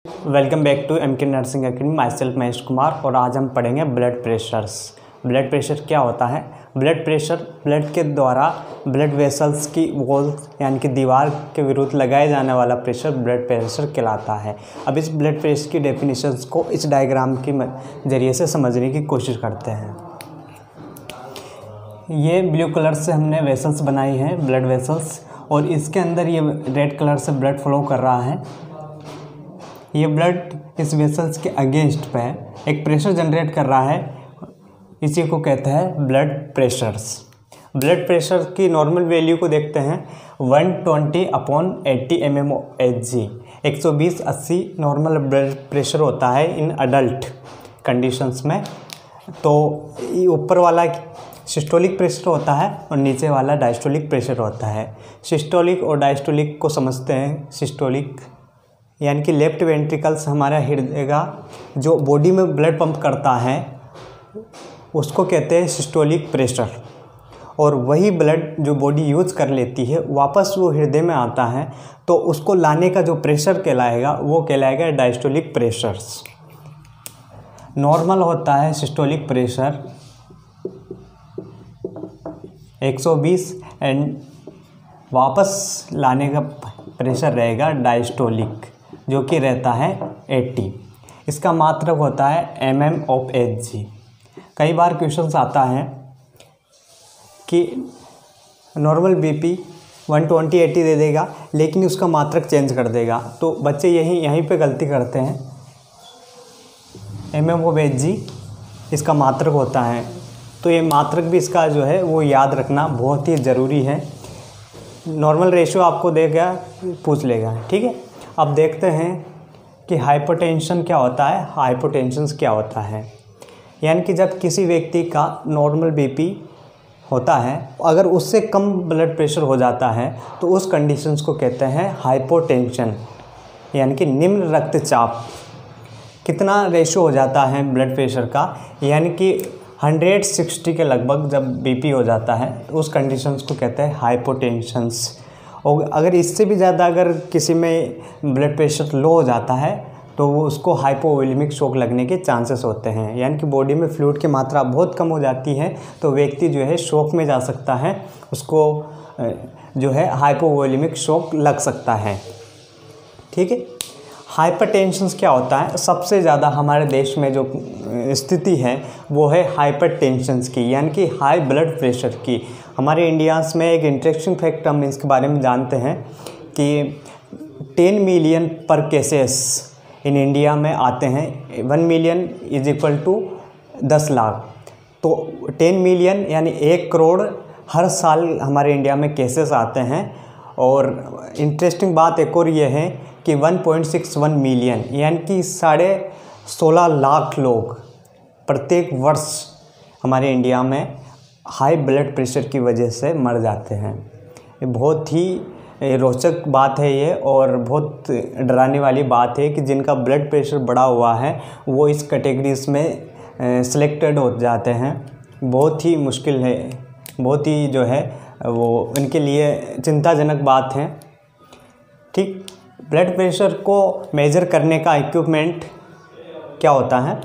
Welcome back to MK nursing academy. Myself Mahesh Kumar. और आज हम पढ़ेंगे ब्लड प्रेशर्स। ब्लड प्रेशर क्या होता है? ब्लड प्रेशर ब्लड के द्वारा ब्लड वेसल्स की वॉल यानी कि दीवार के विरुद्ध लगाए जाने वाला प्रेशर ब्लड प्रेशर कहलाता है। अब इस ब्लड प्रेशर की डेफिनेशंस को इस डायग्राम के जरिए से समझने की कोशिश करते हैं। ये ब्लू कलर से हमने वेसल्स बनाई हैं, ब्लड वेसल्स, और इसके अंदर ये रेड कलर से ब्लड फ्लो कर रहा है। ये ब्लड इस वेसल्स के अगेंस्ट पे एक प्रेशर जनरेट कर रहा है, इसी को कहते हैं ब्लड प्रेशर्स। ब्लड प्रेशर की नॉर्मल वैल्यू को देखते हैं 120/80 mmHg। 120/80 नॉर्मल ब्लड प्रेशर होता है इन अडल्ट कंडीशंस में। तो ऊपर वाला सिस्टोलिक प्रेशर होता है और नीचे वाला डायस्टोलिक प्रेशर होता है। सिस्टोलिक और डायस्टोलिक को समझते हैं। सिस्टोलिक यानी कि लेफ्ट वेंट्रिकल्स हमारा हृदय का जो बॉडी में ब्लड पंप करता है उसको कहते हैं सिस्टोलिक प्रेशर, और वही ब्लड जो बॉडी यूज़ कर लेती है वापस वो हृदय में आता है तो उसको लाने का जो प्रेशर कहलाएगा वो कहलाएगा डायस्टोलिक प्रेशर्स। नॉर्मल होता है सिस्टोलिक प्रेशर 120 एंड वापस लाने का प्रेशर रहेगा डायस्टोलिक जो कि रहता है 80। इसका मात्रक होता है mmHg। कई बार क्वेश्चंस आता है कि नॉर्मल बीपी 120/80 दे देगा लेकिन उसका मात्रक चेंज कर देगा, तो बच्चे यहीं पे गलती करते हैं। mmHg इसका मात्रक होता है, तो ये मात्रक भी इसका जो है वो याद रखना बहुत ही ज़रूरी है। नॉर्मल रेशियो आपको देगा, पूछ लेगा, ठीक है। अब देखते हैं कि हाइपोटेंशन क्या होता है। हाइपोटेंशन क्या होता है यानी कि जब किसी व्यक्ति का नॉर्मल बीपी होता है, अगर उससे कम ब्लड प्रेशर हो जाता है तो उस कंडीशंस को कहते हैं हाइपोटेंशन यानी कि निम्न रक्तचाप। कितना रेशियो हो जाता है ब्लड प्रेशर का, यानी कि 160 के लगभग जब बीपी हो जाता है तो उस कंडीशंस को कहते हैं हाइपोटेंशंस। और अगर इससे भी ज़्यादा अगर किसी में ब्लड प्रेशर लो हो जाता है तो वो उसको हाइपोवोलेमिक शॉक लगने के चांसेस होते हैं, यानी कि बॉडी में फ्लूइड की मात्रा बहुत कम हो जाती है तो व्यक्ति जो है शॉक में जा सकता है, उसको जो है हाइपोवोलेमिक शॉक लग सकता है, ठीक है। हाइपरटेंशन क्या होता है? सबसे ज़्यादा हमारे देश में जो स्थिति है वो है हाइपरटेंशन की, यानी कि हाई ब्लड प्रेशर की। हमारे इंडिया में एक इंटरेस्टिंग फैक्ट हम इसके बारे में जानते हैं कि 10 मिलियन पर केसेस इन इंडिया में आते हैं। 1 मिलियन = 10 लाख, तो 10 मिलियन यानी 1 करोड़ हर साल हमारे इंडिया में केसेस आते हैं। और इंटरेस्टिंग बात एक और ये है कि 1.61 मिलियन यानी कि 16.5 लाख लोग प्रत्येक वर्ष हमारे इंडिया में हाई ब्लड प्रेशर की वजह से मर जाते हैं। ये बहुत ही रोचक बात है ये, और बहुत डराने वाली बात है कि जिनका ब्लड प्रेशर बढ़ा हुआ है वो इस कैटेगरीज में सिलेक्टेड हो जाते हैं। बहुत ही मुश्किल है, बहुत ही जो है वो उनके लिए चिंताजनक बात है, ठीक। ब्लड प्रेशर को मेज़र करने का इक्विपमेंट क्या होता है?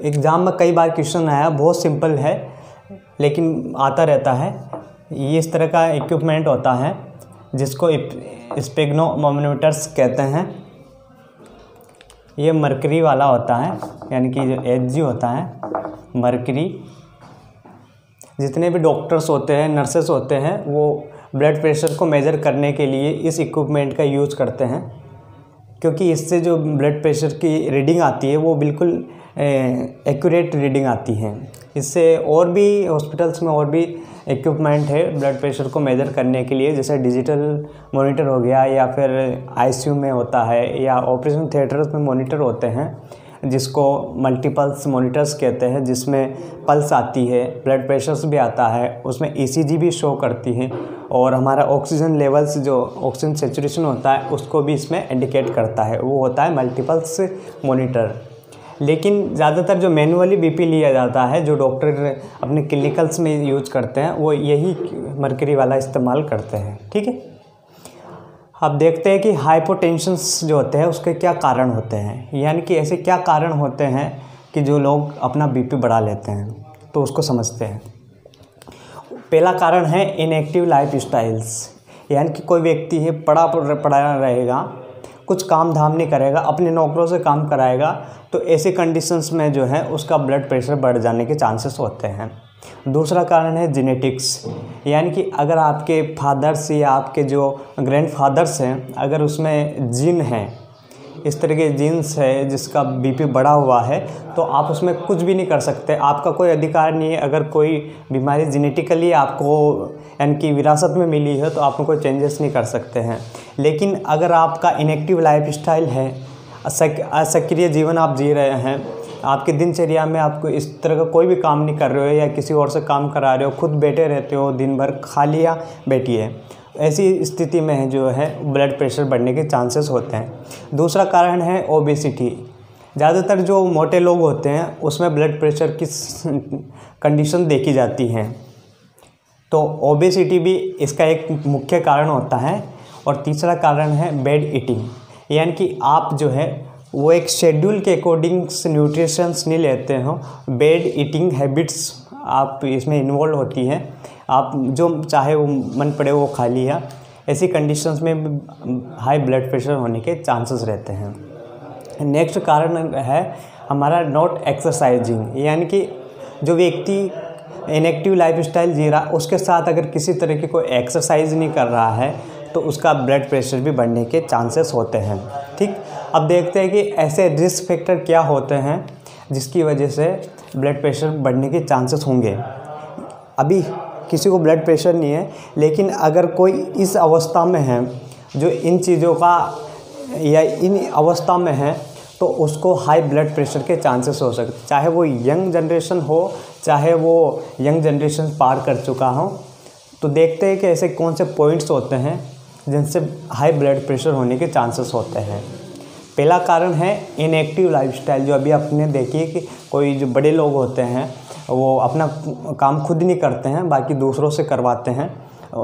एग्ज़ाम में कई बार क्वेश्चन आया, बहुत सिंपल है लेकिन आता रहता है। ये इस तरह का इक्विपमेंट होता है जिसको स्पेग्नोमोमीटर्स कहते हैं। ये मरकरी वाला होता है, यानी कि जो Hg होता है मरकरी। जितने भी डॉक्टर्स होते हैं, नर्सेस होते हैं, वो ब्लड प्रेशर को मेज़र करने के लिए इस इक्विपमेंट का यूज़ करते हैं, क्योंकि इससे जो ब्लड प्रेशर की रीडिंग आती है वो बिल्कुल एक्यूरेट रीडिंग आती है। इससे और भी हॉस्पिटल्स में और भी इक्विपमेंट है ब्लड प्रेशर को मेज़र करने के लिए, जैसे डिजिटल मॉनिटर हो गया, या फिर आईसीयू में होता है, या ऑपरेशन थिएटर्स में मॉनिटर होते हैं जिसको मल्टीपल्स मॉनिटर्स कहते हैं, जिसमें पल्स आती है, ब्लड प्रेशर्स भी आता है, उसमें ईसीजी भी शो करती है, और हमारा ऑक्सीजन लेवल्स जो ऑक्सीजन सेचुरेशन होता है उसको भी इसमें इंडिकेट करता है। वो होता है मल्टीपल्स मॉनिटर। लेकिन ज़्यादातर जो मैनुअली बीपी लिया जाता है, जो डॉक्टर अपने क्लिनिकल्स में यूज करते हैं, वो यही मरकरी वाला इस्तेमाल करते हैं, ठीक है। अब देखते हैं कि हाइपोटेंशंस जो होते हैं उसके क्या कारण होते हैं, यानी कि ऐसे क्या कारण होते हैं कि जो लोग अपना बीपी बढ़ा लेते हैं, तो उसको समझते हैं। पहला कारण है इनएक्टिव लाइफ स्टाइल्स, यानी कि कोई व्यक्ति है पड़ा रहेगा, कुछ काम धाम नहीं करेगा, अपने नौकरों से काम कराएगा, तो ऐसे कंडीशंस में जो है उसका ब्लड प्रेशर बढ़ जाने के चांसेस होते हैं। दूसरा कारण है जेनेटिक्स, यानी कि अगर आपके फादर्स या आपके जो ग्रैंडफादर्स हैं, अगर उसमें जीन है, इस तरह के जीन्स है जिसका बीपी बढ़ा हुआ है, तो आप उसमें कुछ भी नहीं कर सकते, आपका कोई अधिकार नहीं है। अगर कोई बीमारी जेनेटिकली आपको यानी कि विरासत में मिली है तो आप कोई चेंजेस नहीं कर सकते हैं। लेकिन अगर आपका इनएक्टिव लाइफ स्टाइल है, असक्रिय जीवन आप जी रहे हैं, आपकी दिनचर्या में आपको इस तरह का कोई भी काम नहीं कर रहे हो या किसी और से काम करा रहे हो, खुद बैठे रहते हो, दिन भर खाली या बैठिए, ऐसी स्थिति में जो है ब्लड प्रेशर बढ़ने के चांसेस होते हैं। दूसरा कारण है ओबेसिटी। ज़्यादातर जो मोटे लोग होते हैं उसमें ब्लड प्रेशर की कंडीशन देखी जाती हैं, तो ओबेसिटी भी इसका एक मुख्य कारण होता है। और तीसरा कारण है बैड ईटिंग, यानी कि आप जो है वो एक शेड्यूल के अकॉर्डिंग न्यूट्रिशंस नहीं लेते हो, बैड ईटिंग हैबिट्स आप इसमें इन्वॉल्व होती हैं, आप जो चाहे वो मन पड़े वो खा लिया, ऐसी कंडीशंस में हाई ब्लड प्रेशर होने के चांसेस रहते हैं। नेक्स्ट कारण है हमारा नॉट एक्सरसाइजिंग, यानी कि जो व्यक्ति इनएक्टिव लाइफस्टाइल जी रहा उसके साथ अगर किसी तरह की कोई एक्सरसाइज नहीं कर रहा है तो उसका ब्लड प्रेशर भी बढ़ने के चांसेस होते हैं। ठीक, अब देखते हैं कि ऐसे रिस्क फैक्टर क्या होते हैं जिसकी वजह से ब्लड प्रेशर बढ़ने के चांसेस होंगे। अभी किसी को ब्लड प्रेशर नहीं है, लेकिन अगर कोई इस अवस्था में है जो इन चीज़ों का या इन अवस्था में है तो उसको हाई ब्लड प्रेशर के चांसेस हो सकते, चाहे वो यंग जनरेशन हो, चाहे वो यंग जनरेशन पार कर चुका हो। तो देखते हैं कि ऐसे कौन से पॉइंट्स होते हैं जिनसे हाई ब्लड प्रेशर होने के चांसेस होते हैं। पहला कारण है इनएक्टिव लाइफस्टाइल, जो अभी आपने देखी कि कोई जो बड़े लोग होते हैं वो अपना काम खुद नहीं करते हैं, बाकी दूसरों से करवाते हैं,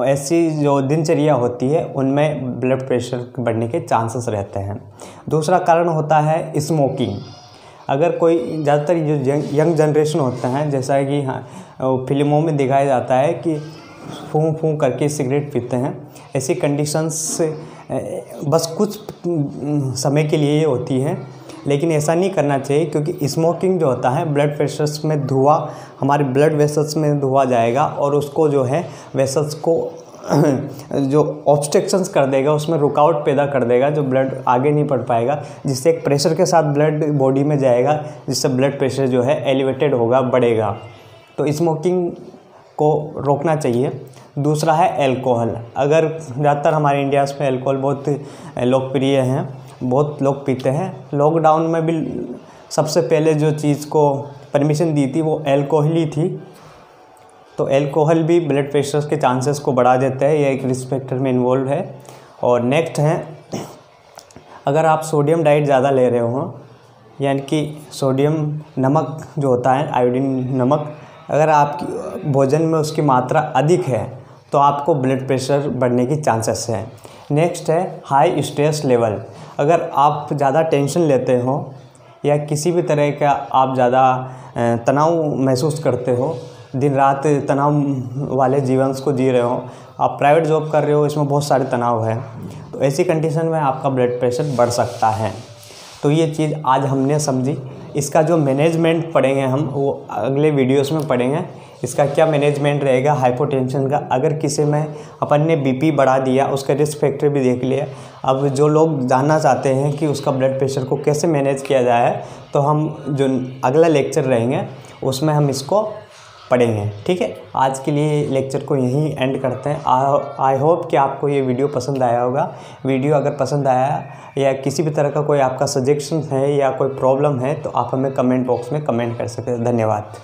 ऐसी जो दिनचर्या होती है उनमें ब्लड प्रेशर बढ़ने के चांसेस रहते हैं। दूसरा कारण होता है स्मोकिंग। अगर कोई ज़्यादातर जो यंग जनरेशन होता है, जैसा कि फिल्मों में दिखाया जाता है कि फूं फूं करके सिगरेट पीते हैं, ऐसी कंडीशंस बस कुछ समय के लिए होती हैं, लेकिन ऐसा नहीं करना चाहिए, क्योंकि स्मोकिंग जो होता है ब्लड प्रेशर्स में धुआं, हमारे ब्लड वेसल्स में धुआं जाएगा और उसको जो है वेसल्स को जो ऑब्स्ट्रक्शंस कर देगा, उसमें रुकावट पैदा कर देगा, जो ब्लड आगे नहीं बढ़ पाएगा, जिससे एक प्रेशर के साथ ब्लड बॉडी में जाएगा, जिससे ब्लड प्रेशर जो है एलिवेटेड होगा, बढ़ेगा। तो स्मोकिंग को रोकना चाहिए। दूसरा है अल्कोहल। अगर ज़्यादातर हमारे इंडिया में अल्कोहल बहुत लोकप्रिय हैं, बहुत लोग पीते हैं। लॉकडाउन में भी सबसे पहले जो चीज़ को परमिशन दी थी वो अल्कोहल ही थी, तो अल्कोहल भी ब्लड प्रेशर के चांसेस को बढ़ा देता है, ये एक रिस्क फैक्टर में इन्वॉल्व है। और नेक्स्ट है, अगर आप सोडियम डाइट ज़्यादा ले रहे हो, यानी कि सोडियम नमक जो होता है, आयोडीन नमक, अगर आपकी भोजन में उसकी मात्रा अधिक है तो आपको ब्लड प्रेशर बढ़ने की चांसेस है। नेक्स्ट है हाई स्ट्रेस लेवल। अगर आप ज़्यादा टेंशन लेते हो या किसी भी तरह का आप ज़्यादा तनाव महसूस करते हो, दिन रात तनाव वाले जीवन को जी रहे हो, आप प्राइवेट जॉब कर रहे हो, इसमें बहुत सारे तनाव है, तो ऐसी कंडीशन में आपका ब्लड प्रेशर बढ़ सकता है। तो ये चीज़ आज हमने समझी। इसका जो मैनेजमेंट पढ़ेंगे हम, वो अगले वीडियोस में पढ़ेंगे, इसका क्या मैनेजमेंट रहेगा हाइपोटेंशन का। अगर किसी में अपन ने बीपी बढ़ा दिया, उसका रिस्क फैक्टर भी देख लिया, अब जो लोग जानना चाहते हैं कि उसका ब्लड प्रेशर को कैसे मैनेज किया जाए, तो हम जो अगला लेक्चर रहेंगे उसमें हम इसको पढ़ेंगे। ठीक है, आज के लिए लेक्चर को यहीं एंड करते हैं। आई होप कि आपको ये वीडियो पसंद आया होगा। वीडियो अगर पसंद आया या किसी भी तरह का कोई आपका सजेशन है या कोई प्रॉब्लम है तो आप हमें कमेंट बॉक्स में कमेंट कर सकते हैं। धन्यवाद।